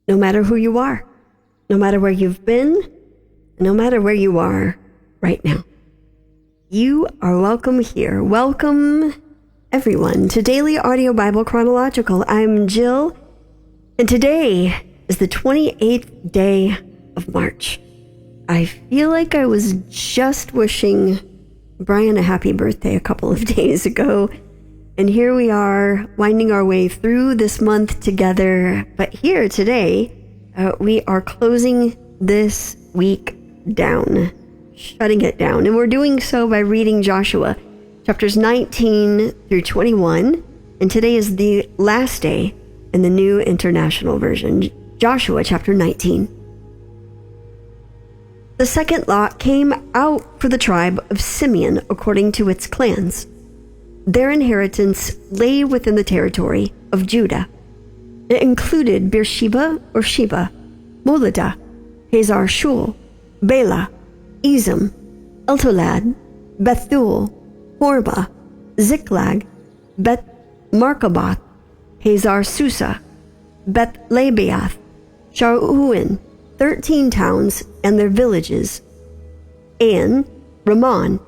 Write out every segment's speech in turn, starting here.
no matter who you are, no matter where you've been, no matter where you are right now. You are welcome here. Welcome, everyone, to Daily Audio Bible Chronological. I'm Jill, and today is the 28th day of March. I feel like I was just wishing Brian a happy birthday a couple of days ago, and here we are winding our way through this month together. But here today, we are closing this week down, shutting it down. And we're doing so by reading Joshua chapters 19 through 21. And today is the last day in the New International Version, Joshua chapter 19. The second lot came out for the tribe of Simeon according to its clans. Their inheritance lay within the territory of Judah. It included Beersheba or Sheba, Moladah, Hazar Shul, Bela, Ezem, Eltolad, Bethul, Horba, Ziklag, Beth Markaboth, Hazar Susa, Beth Labaoth, Sharuin, 13 towns and their villages, An, Ramon,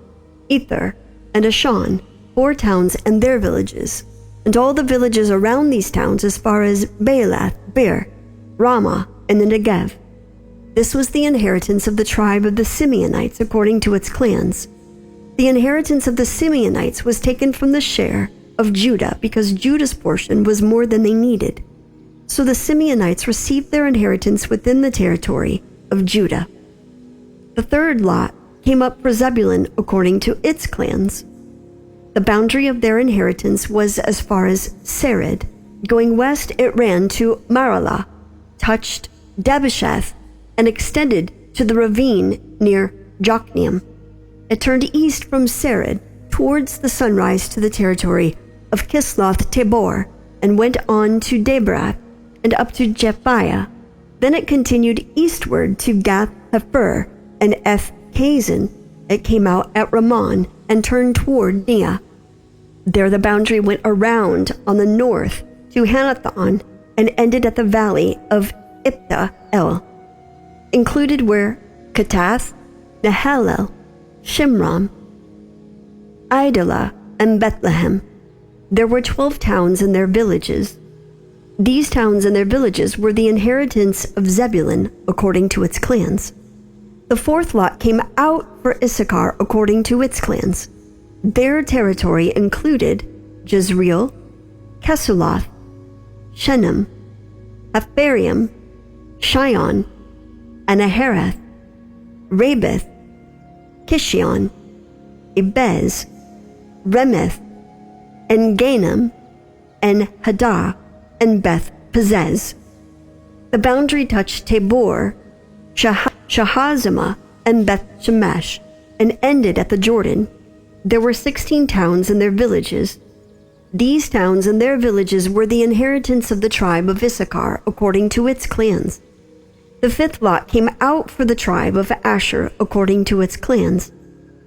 Ether, and Ashan, 4 towns and their villages, and all the villages around these towns as far as Baalath, Beer, Ramah, and the Negev. This was the inheritance of the tribe of the Simeonites according to its clans. The inheritance of the Simeonites was taken from the share of Judah because Judah's portion was more than they needed. So the Simeonites received their inheritance within the territory of Judah. The third lot came up for Zebulun according to its clans. The boundary of their inheritance was as far as Sered. Going west, it ran to Maralah, touched Dabasheth, and extended to the ravine near Jokneam. It turned east from Sered towards the sunrise to the territory of Kisloth Tabor and went on to Debrath and up to Jephaiah. Then it continued eastward to Gath Hefer and Eth Kazin. It came out at Ramon and turned toward Neah. There the boundary went around on the north to Hanathon and ended at the valley of Ipta-El. Included were Katath, Nahalel, Shimron, Idalah, and Bethlehem. There were 12 towns and their villages. These towns and their villages were the inheritance of Zebulun according to its clans. The fourth lot came out for Issachar according to its clans. Their territory included Jezreel, Kesuloth, Shunem, Ephraim, Shion, Anahereth, Rabith, Kishion, Ebez, Remeth, and Ganim, and Hadah, and Beth Pazez. The boundary touched Tabor, Shahazimah, and Beth Shemesh, and ended at the Jordan. There were 16 towns and their villages. These towns and their villages were the inheritance of the tribe of Issachar according to its clans. The fifth lot came out for the tribe of Asher according to its clans.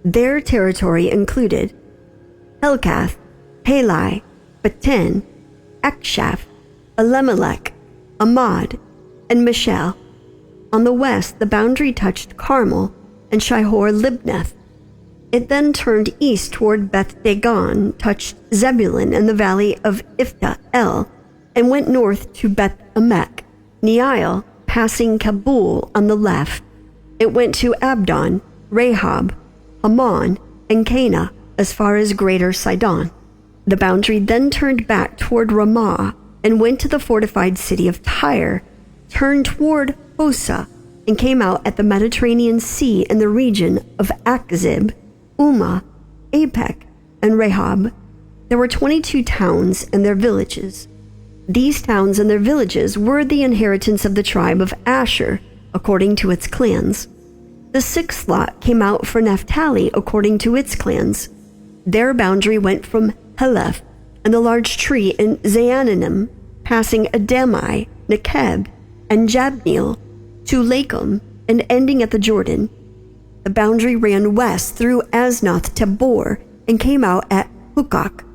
Their territory included Helkath, Halai, Beten, Akshaph, Elimelech, Amad, and Mishal. On the west, the boundary touched Carmel and Shihor-Libnath. It then turned east toward Beth Dagon, touched Zebulun and the valley of Ipta-El, and went north to Beth Emek, Neil, passing Kabul on the left. It went to Abdon, Rahab, Hammon, and Cana as far as Greater Sidon. The boundary then turned back toward Ramah and went to the fortified city of Tyre, turned toward Hosa, and came out at the Mediterranean Sea in the region of Akzib, Umah, Apec, and Rahab. There were 22 towns and their villages. These towns and their villages were the inheritance of the tribe of Asher, according to its clans. The sixth lot came out for Naphtali according to its clans. Their boundary went from Heleph and the large tree in Zaananim, passing Adami, Nekeb, and Jabneel, to Lakum, and ending at the Jordan. The boundary ran west through Aznoth Tabor and came out at Hukok.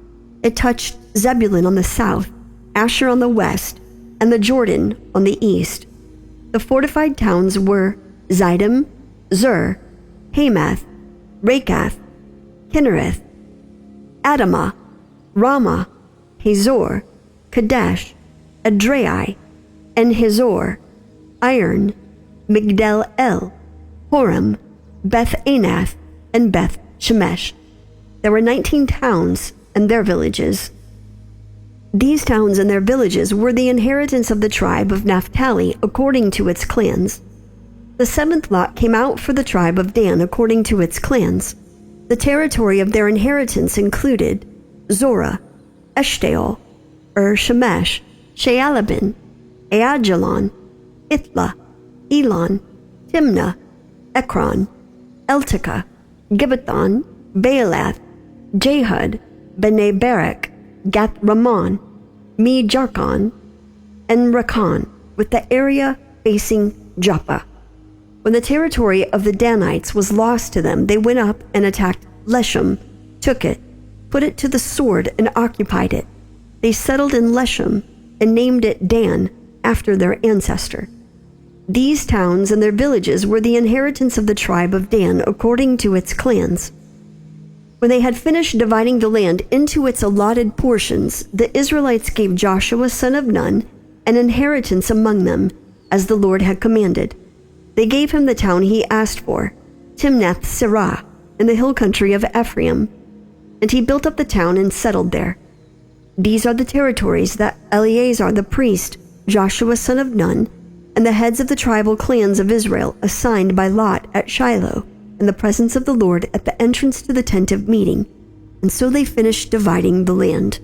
It touched Zebulun on the south, Asher on the west, and the Jordan on the east. The fortified towns were Zidim, Zur, Hamath, Rakath, Kinnereth, Adamah, Ramah, Hazor, Kadesh, Edrei, and Hazor, Iron, Migdal-El, Horem, Beth-Anath, and Beth-Shemesh. There were 19 towns and their villages. These towns and their villages were the inheritance of the tribe of Naphtali according to its clans. The seventh lot came out for the tribe of Dan according to its clans. The territory of their inheritance included Zorah, Eshtaol, Shemesh, Shaalbin, Aijalon, Ithla, Elon, Timnah, Ekron, Eltekah, Gibbethon, Baalath, Jehud, Bnei Barak, Gath Ramon, Me Jarkon, and Rakan, with the area facing Joppa. When the territory of the Danites was lost to them, they went up and attacked Leshem, took it, put it to the sword, and occupied it. They settled in Leshem and named it Dan after their ancestor. These towns and their villages were the inheritance of the tribe of Dan according to its clans. When they had finished dividing the land into its allotted portions, the Israelites gave Joshua son of Nun an inheritance among them, as the Lord had commanded. They gave him the town he asked for, Timnath-Serah, in the hill country of Ephraim, and he built up the town and settled there. These are the territories that Eleazar the priest, Joshua son of Nun, and the heads of the tribal clans of Israel assigned by lot at Shiloh, in the presence of the Lord at the entrance to the tent of meeting. And so they finished dividing the land.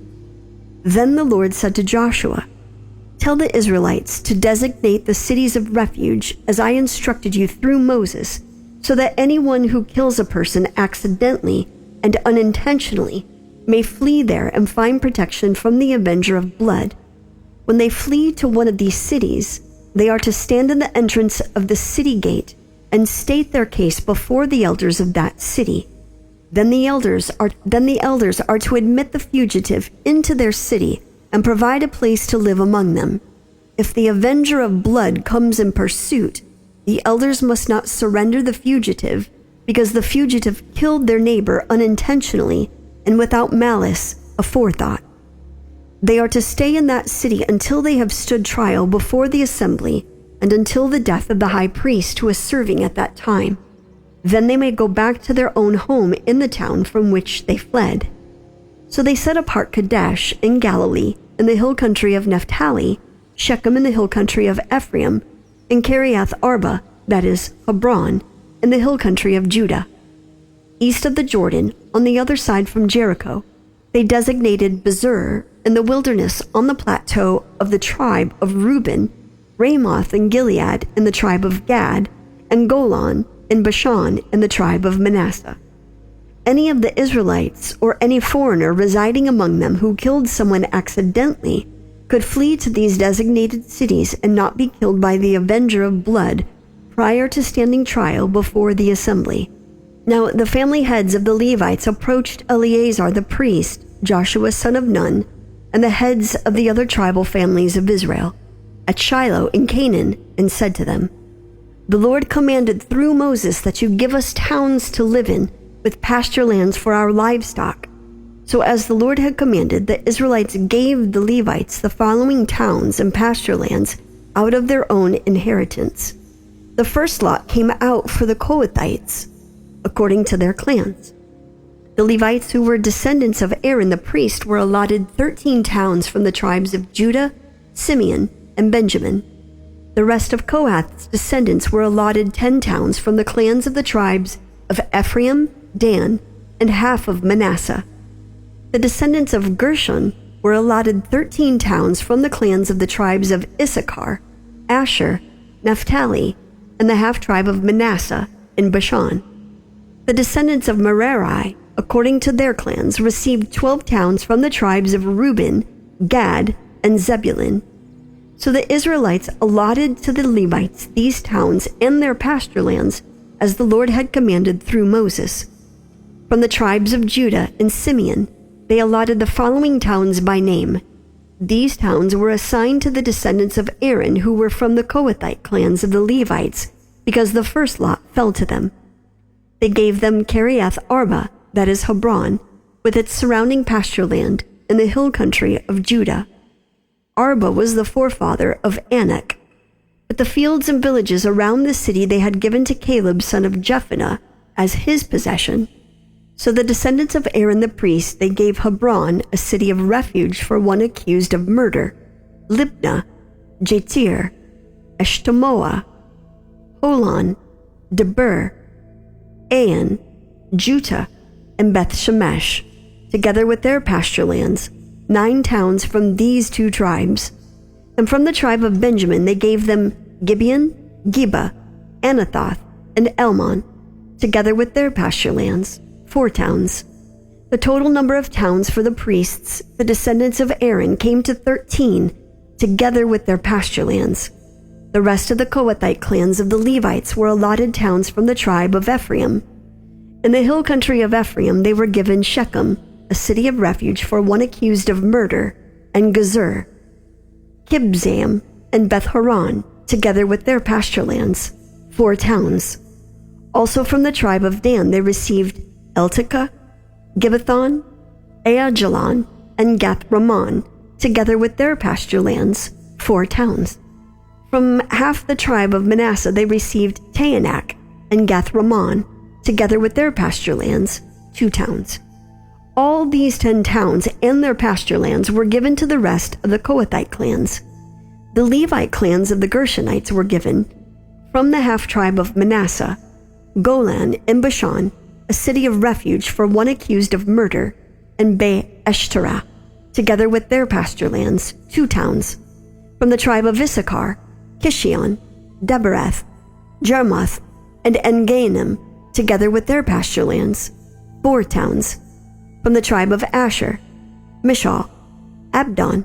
Then the Lord said to Joshua, "Tell the Israelites to designate the cities of refuge as I instructed you through Moses, so that anyone who kills a person accidentally and unintentionally may flee there and find protection from the avenger of blood. When they flee to one of these cities, they are to stand in the entrance of the city gate and state their case before the elders of that city. Then the elders are to admit the fugitive into their city and provide a place to live among them. If the avenger of blood comes in pursuit, the elders must not surrender the fugitive, because the fugitive killed their neighbor unintentionally and without malice aforethought. They are to stay in that city until they have stood trial before the assembly and until the death of the high priest who is serving at that time. Then they may go back to their own home in the town from which they fled." So they set apart Kadesh in Galilee, in the hill country of Naphtali, Shechem in the hill country of Ephraim, and Kiriath Arba, that is, Hebron, in the hill country of Judah. East of the Jordan, on the other side from Jericho, they designated Bezur in the wilderness on the plateau of the tribe of Reuben, Ramoth and Gilead in the tribe of Gad, and Golan in Bashan in the tribe of Manasseh. Any of the Israelites or any foreigner residing among them who killed someone accidentally could flee to these designated cities and not be killed by the avenger of blood prior to standing trial before the assembly. Now the family heads of the Levites approached Eleazar the priest, Joshua son of Nun, and the heads of the other tribal families of Israel at Shiloh in Canaan, and said to them, "The Lord commanded through Moses that you give us towns to live in with pasture lands for our livestock." So as the Lord had commanded, the Israelites gave the Levites the following towns and pasture lands out of their own inheritance. The first lot came out for the Kohathites, according to their clans. The Levites, who were descendants of Aaron the priest, were allotted 13 towns from the tribes of Judah, Simeon, and Benjamin. The rest of Kohath's descendants were allotted 10 towns from the clans of the tribes of Ephraim, Dan, and half of Manasseh. The descendants of Gershon were allotted 13 towns from the clans of the tribes of Issachar, Asher, Naphtali, and the half-tribe of Manasseh in Bashan. The descendants of Merari, according to their clans, received 12 towns from the tribes of Reuben, Gad, and Zebulun. So the Israelites allotted to the Levites these towns and their pasture lands, as the Lord had commanded through Moses. From the tribes of Judah and Simeon, they allotted the following towns by name: These towns were assigned to the descendants of Aaron who were from the Kohathite clans of the Levites, because the first lot fell to them. They gave them Kiriath Arba, that is Hebron, with its surrounding pasture land in the hill country of Judah. Arba was the forefather of Anak. But the fields and villages around the city they had given to Caleb son of Jephunneh as his possession. So the descendants of Aaron the priest, they gave Hebron, a city of refuge for one accused of murder, Libnah, Jatir, Eshtemoa, Holon, Debir, Ain, Juttah, and Beth-Shemesh, together with their pasture lands, 9 towns from these 2 tribes. And from the tribe of Benjamin they gave them Gibeon, Geba, Anathoth, and Elmon, together with their pasture lands, 4 towns. The total number of towns for the priests, the descendants of Aaron, came to 13, together with their pasture lands. The rest of the Kohathite clans of the Levites were allotted towns from the tribe of Ephraim. In the hill country of Ephraim they were given Shechem, a city of refuge for one accused of murder, and Gezer, Kibzam, and Beth-Horon, together with their pasture lands, 4 towns. Also from the tribe of Dan they received Eltekeh, Gibbethon, Aijalon, and Gath-Ramon, together with their pasture lands, 4 towns. From half the tribe of Manasseh they received Taanach and Gath-Ramon, together with their pasture lands, 2 towns. All these 10 towns and their pasture lands were given to the rest of the Kohathite clans. The Levite clans of the Gershonites were given, from the half-tribe of Manasseh, Golan and Bashan, a city of refuge for one accused of murder, and Be-Eshterah, together with their pasture lands, 2 towns. From the tribe of Issachar, Kishion, Debereth, Jarmuth, and En-Gainim, together with their pasture lands, 4 towns. From the tribe of Asher, Mishal, Abdon,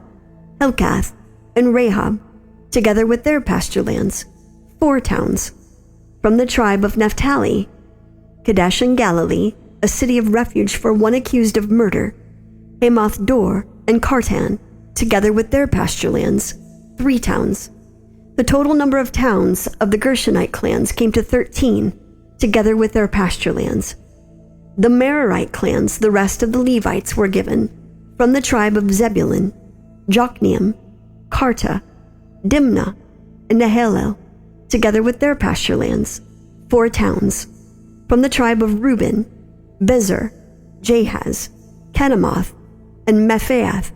Helkath, and Rahab, together with their pasture lands, 4 towns. From the tribe of Naphtali, Kadesh in Galilee, a city of refuge for one accused of murder, Hamath Dor and Kartan, together with their pasture lands, 3 towns. The total number of towns of the Gershonite clans came to 13, together with their pasture lands. The Merarite clans, the rest of the Levites, were given, from the tribe of Zebulun, Jokneam, Karta, Dimnah, and Nahalel, together with their pasture lands, 4 towns. From the tribe of Reuben, Bezer, Jahaz, Kenamoth, and Mephaath,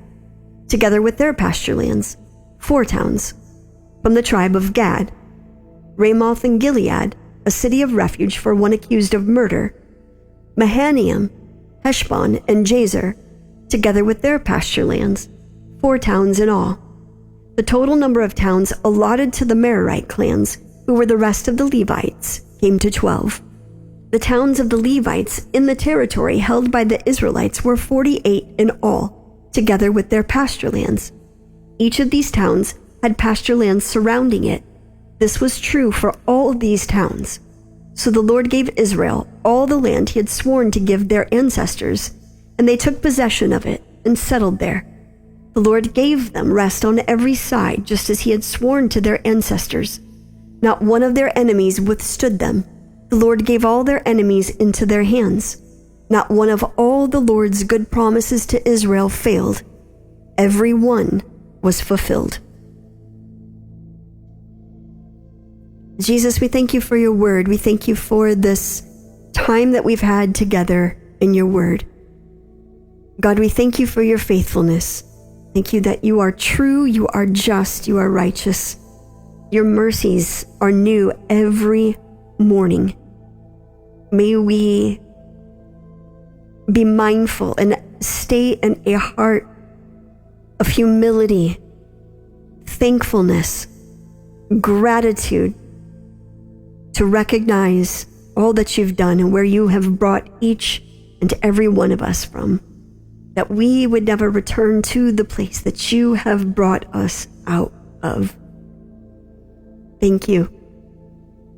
together with their pasture lands, 4 towns. From the tribe of Gad, Ramoth and Gilead, a city of refuge for one accused of murder, Mahanaim, Heshbon, and Jazer, together with their pasture lands, 4 towns in all. The total number of towns allotted to the Merarite clans, who were the rest of the Levites, came to 12. The towns of the Levites in the territory held by the Israelites were 48 in all, together with their pasture lands. Each of these towns had pasture lands surrounding it. This was true for all of these towns. So the Lord gave Israel all the land he had sworn to give their ancestors, and they took possession of it and settled there. The Lord gave them rest on every side, just as he had sworn to their ancestors. Not one of their enemies withstood them. The Lord gave all their enemies into their hands. Not one of all the Lord's good promises to Israel failed. Every one was fulfilled. Jesus, we thank you for your word. We thank you for this time that we've had together in your word. God, we thank you for your faithfulness. Thank you that you are true, you are just, you are righteous. Your mercies are new every morning. May we be mindful and stay in a heart of humility, thankfulness, gratitude, to recognize all that you've done and where you have brought each and every one of us from, that we would never return to the place that you have brought us out of. Thank you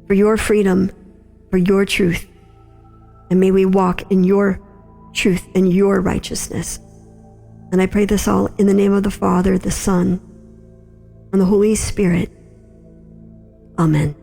for your freedom, for your truth, and may we walk in your truth and your righteousness. And I pray this all in the name of the Father, the Son, and the Holy Spirit. Amen.